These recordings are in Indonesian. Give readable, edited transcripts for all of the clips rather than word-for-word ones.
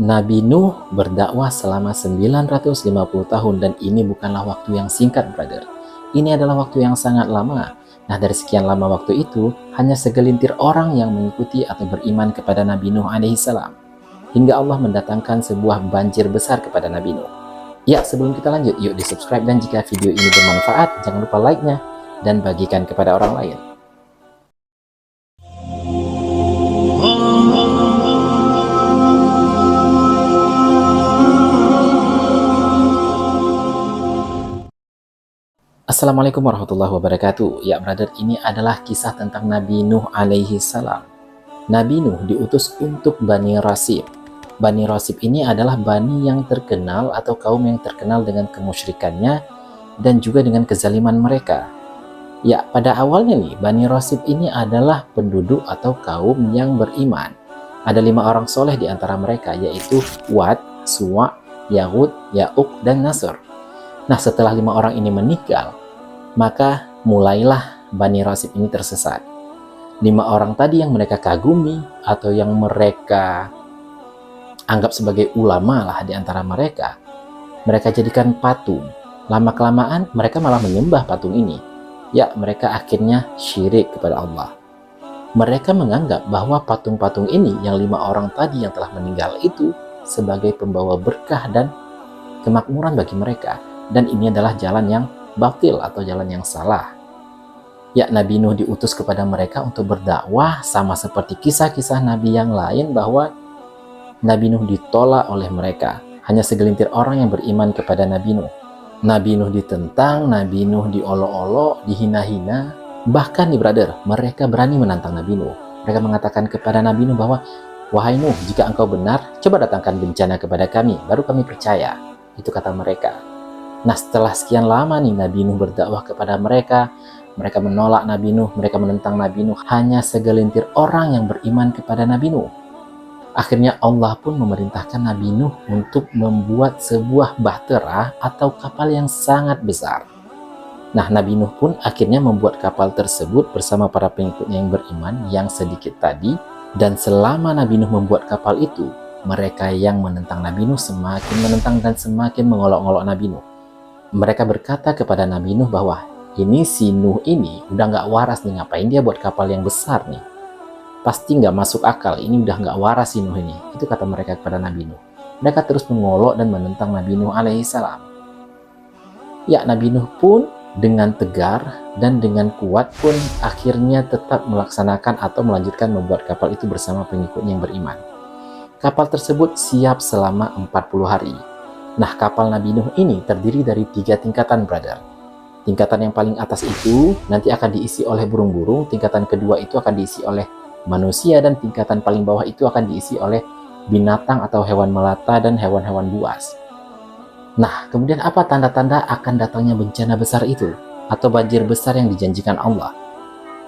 Nabi Nuh berdakwah selama 950 tahun dan ini bukanlah waktu yang singkat, brother. Ini adalah waktu yang sangat lama. Nah, dari sekian lama waktu itu, hanya segelintir orang yang mengikuti atau beriman kepada Nabi Nuh alaihissalam. Hingga Allah mendatangkan sebuah banjir besar kepada Nabi Nuh. Ya, sebelum kita lanjut, yuk di subscribe, dan jika video ini bermanfaat, jangan lupa like-nya dan bagikan kepada orang lain. Assalamualaikum warahmatullahi wabarakatuh. Ya, brother, ini adalah kisah tentang Nabi Nuh alaihi salam. Nabi Nuh diutus untuk Bani Rasib. Bani Rasib ini adalah bani yang terkenal atau kaum yang terkenal dengan kemusyrikannya dan juga dengan kezaliman mereka. Ya, pada awalnya nih, Bani Rasib ini adalah penduduk atau kaum yang beriman. Ada 5 orang soleh di antara mereka, yaitu Wad, Suwa, Yahud, Ya'uq, dan Nasr. Nah, setelah 5 orang ini meninggal, maka mulailah Bani Rasib ini tersesat. 5 orang tadi yang mereka kagumi atau yang mereka anggap sebagai ulama lah di antara mereka jadikan patung. Lama-kelamaan mereka malah menyembah patung ini. Ya, mereka akhirnya syirik kepada Allah. Mereka menganggap bahwa patung-patung ini yang 5 orang tadi yang telah meninggal itu sebagai pembawa berkah dan kemakmuran bagi mereka. Dan ini adalah jalan yang batil atau jalan yang salah. Ya, Nabi Nuh diutus kepada mereka untuk berdakwah, sama seperti kisah-kisah Nabi yang lain bahwa Nabi Nuh ditolak oleh mereka. Hanya segelintir orang yang beriman kepada Nabi Nuh. Nabi Nuh ditentang, Nabi Nuh diolok-olok, dihina-hina. Bahkan nih, brother, mereka berani menantang Nabi Nuh. Mereka mengatakan kepada Nabi Nuh bahwa, "Wahai Nuh, jika engkau benar, coba datangkan bencana kepada kami, baru kami percaya." Itu kata mereka. Nah, setelah sekian lama nih Nabi Nuh berdakwah kepada mereka menolak Nabi Nuh, mereka menentang Nabi Nuh. Hanya segelintir orang yang beriman kepada Nabi Nuh. Akhirnya Allah pun memerintahkan Nabi Nuh untuk membuat sebuah bahtera atau kapal yang sangat besar. Nah, Nabi Nuh pun akhirnya membuat kapal tersebut bersama para pengikutnya yang beriman yang sedikit tadi. Dan selama Nabi Nuh membuat kapal itu, mereka yang menentang Nabi Nuh semakin menentang dan semakin mengolok-olok Nabi Nuh. Mereka berkata kepada Nabi Nuh bahwa ini si Nuh ini udah nggak waras nih, ngapain dia buat kapal yang besar nih? Pasti nggak masuk akal, ini udah nggak waras si Nuh ini. Itu kata mereka kepada Nabi Nuh. Mereka terus mengolok dan menentang Nabi Nuh alaihissalam. Ya, Nabi Nuh pun dengan tegar dan dengan kuat pun akhirnya tetap melaksanakan atau melanjutkan membuat kapal itu bersama pengikutnya yang beriman. Kapal tersebut siap selama 40 hari. Nah, kapal Nabi Nuh ini terdiri dari 3 tingkatan, brother. Tingkatan yang paling atas itu nanti akan diisi oleh burung-burung, tingkatan kedua itu akan diisi oleh manusia, dan tingkatan paling bawah itu akan diisi oleh binatang atau hewan melata dan hewan-hewan buas. Nah, kemudian apa tanda-tanda akan datangnya bencana besar itu atau banjir besar yang dijanjikan Allah?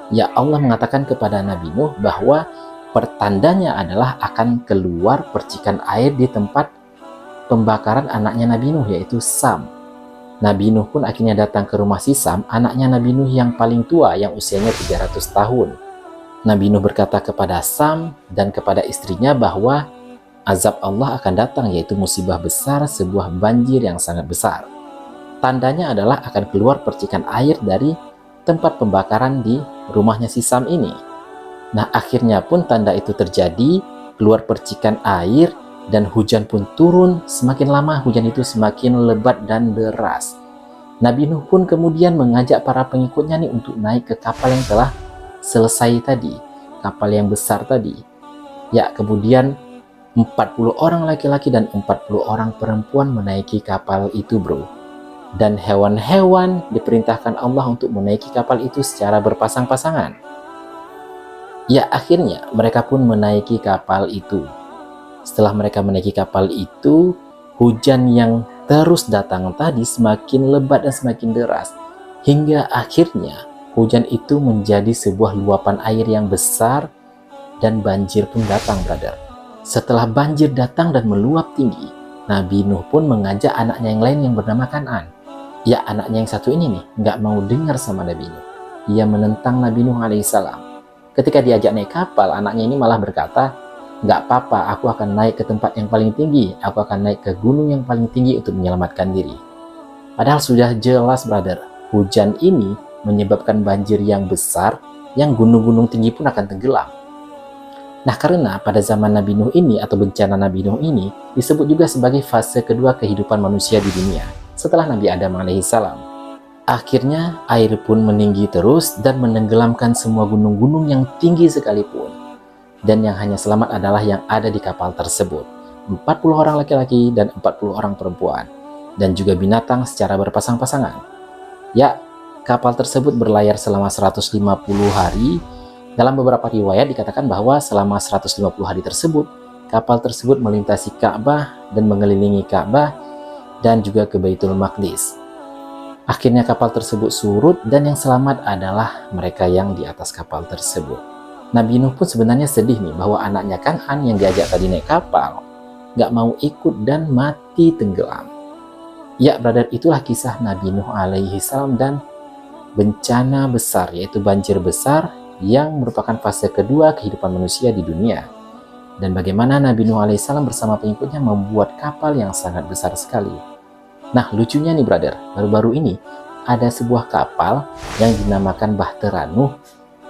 Ya, Allah mengatakan kepada Nabi Nuh bahwa pertandanya adalah akan keluar percikan air di tempat pembakaran anaknya Nabi Nuh, yaitu Sam. Nabi Nuh pun akhirnya datang ke rumah si Sam, anaknya Nabi Nuh yang paling tua, yang usianya 300 tahun. Nabi Nuh berkata kepada Sam dan kepada istrinya bahwa azab Allah akan datang, yaitu musibah besar, sebuah banjir yang sangat besar. Tandanya adalah akan keluar percikan air dari tempat pembakaran di rumahnya si Sam ini. Nah, akhirnya pun tanda itu terjadi, keluar percikan air, dan hujan pun turun. Semakin lama hujan itu semakin lebat dan deras. Nabi Nuh pun kemudian mengajak para pengikutnya nih untuk naik ke kapal yang telah selesai tadi, kapal yang besar tadi. Ya, kemudian 40 orang laki-laki dan 40 orang perempuan menaiki kapal itu, bro. Dan hewan-hewan diperintahkan Allah untuk menaiki kapal itu secara berpasang-pasangan. Ya, akhirnya mereka pun menaiki kapal itu. Setelah mereka menaiki kapal itu, hujan yang terus datang tadi semakin lebat dan semakin deras. Hingga akhirnya hujan itu menjadi sebuah luapan air yang besar dan banjir pun datang, brother. Setelah banjir datang dan meluap tinggi, Nabi Nuh pun mengajak anaknya yang lain yang bernama Kan'an. Ya, anaknya yang satu ini nih nggak mau dengar sama Nabi Nuh. Ia menentang Nabi Nuh alaihissalam. Ketika diajak naik kapal, anaknya ini malah berkata, nggak apa-apa, aku akan naik ke tempat yang paling tinggi, aku akan naik ke gunung yang paling tinggi untuk menyelamatkan diri. Padahal sudah jelas, brother, hujan ini menyebabkan banjir yang besar, yang gunung-gunung tinggi pun akan tenggelam. Nah, karena pada zaman Nabi Nuh ini atau bencana Nabi Nuh ini disebut juga sebagai fase kedua kehidupan manusia di dunia setelah Nabi Adam alaihissalam. Akhirnya air pun meninggi terus dan menenggelamkan semua gunung-gunung yang tinggi sekalipun. Dan yang hanya selamat adalah yang ada di kapal tersebut. 40 orang laki-laki dan 40 orang perempuan. Dan juga binatang secara berpasang-pasangan. Ya, kapal tersebut berlayar selama 150 hari. Dalam beberapa riwayat dikatakan bahwa selama 150 hari tersebut, kapal tersebut melintasi Ka'bah dan mengelilingi Ka'bah dan juga ke Baitul Maqdis. Akhirnya kapal tersebut surut dan yang selamat adalah mereka yang di atas kapal tersebut. Nabi Nuh pun sebenarnya sedih nih bahwa anaknya Kan'an yang diajak tadi naik kapal nggak mau ikut dan mati tenggelam. Ya, brother, itulah kisah Nabi Nuh alaihi salam dan bencana besar, yaitu banjir besar yang merupakan fase kedua kehidupan manusia di dunia. Dan bagaimana Nabi Nuh alaihissalam bersama pengikutnya membuat kapal yang sangat besar sekali. Nah, lucunya nih, brother, baru-baru ini ada sebuah kapal yang dinamakan Bahtera Nuh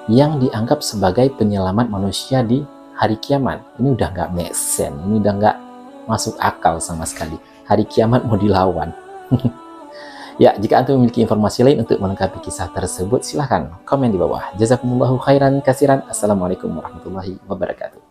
yang dianggap sebagai penyelamat manusia di hari kiamat. Ini udah nggak make sense, ini udah nggak masuk akal sama sekali. Hari kiamat mau dilawan. Ya, jika Anda memiliki informasi lain untuk melengkapi kisah tersebut, silahkan komen di bawah. Jazakumullahu khairan kasiran. Assalamualaikum warahmatullahi wabarakatuh.